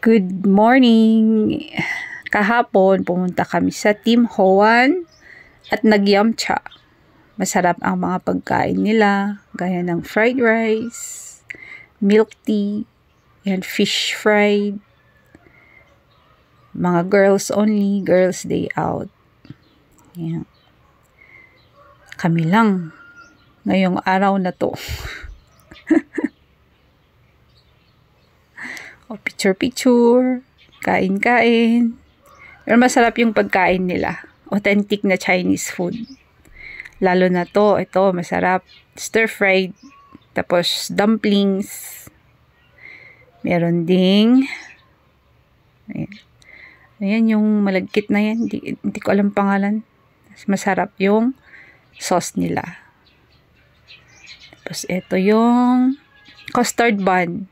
Good morning! Kahapon, pumunta kami sa Tim Hoan at nag-yamcha. Masarap ang mga pagkain nila, gaya ng fried rice, milk tea, and fish fried. Mga girls only, girls day out. Yan. Kami lang ngayong araw na to. O picture-picture, kain-kain. Pero masarap yung pagkain nila. Authentic na Chinese food. Lalo na to, ito masarap. Stir-fried, tapos dumplings. Meron ding, ayan yung malagkit na yan. Hindi ko alam pangalan. Masarap yung sauce nila. Tapos ito yung custard bun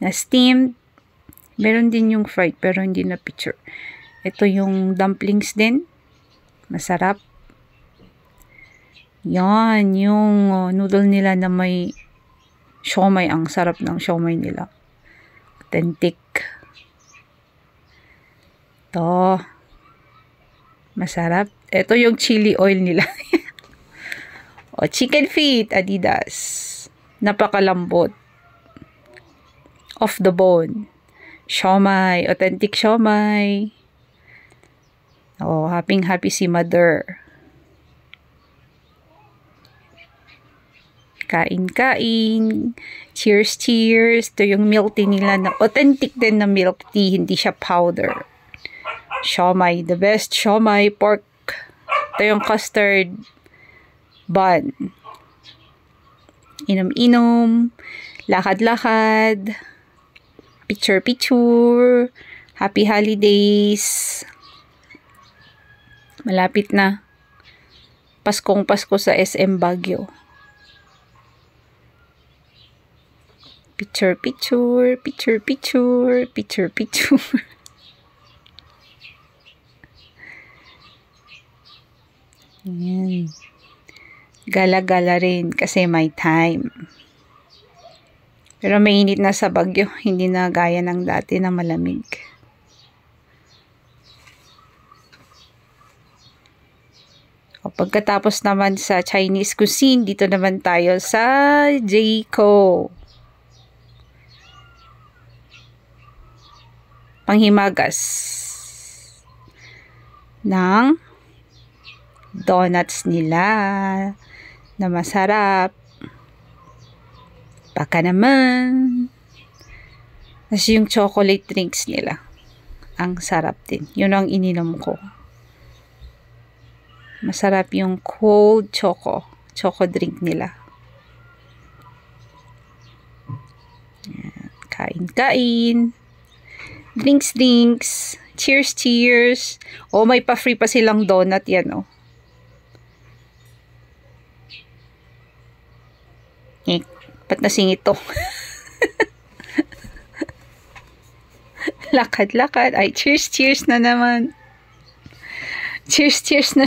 na steamed. Meron din yung fried pero hindi na picture. Ito yung dumplings din. Masarap. Yan, yung noodle nila na may siomai. Ang sarap ng siomai nila. Authentic. Ito. Masarap. Ito yung chili oil nila. O, chicken feet, Adidas. Napakalambot. Off the bone. Siomai, authentic siomai. Oh, happy si mother. Kain-kain. Cheers. Ito yung milk tea nila na authentic din na milk tea, hindi siya powder. Siomai, the best siomai pork. Ito yung custard bun. Inom-inom. Lakad-lakad. Picture-picture. Happy holidays. Malapit na. Paskong Pasko sa SM Baguio. Picture-picture. Ayan. Gala-gala rin kasi may time. Pero mainit na sa Baguio, hindi na gaya ng dati na malamig. O pagkatapos naman sa Chinese cuisine, dito naman tayo sa Jayco. Panghimagas ng donuts nila na masarap. Baka naman. Tapos yung chocolate drinks nila. Ang sarap din. Yun ang ininom ko. Masarap yung cold choco drink nila. Kain-kain. Drinks. Cheers. Oh, may pa-free pa silang donut yan, oh. Ba't nasingit to? Lakad-lakad. Ay, cheers na naman. Cheers na.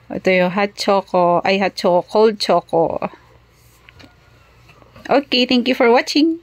Ito yung cold choco. Okay, thank you for watching.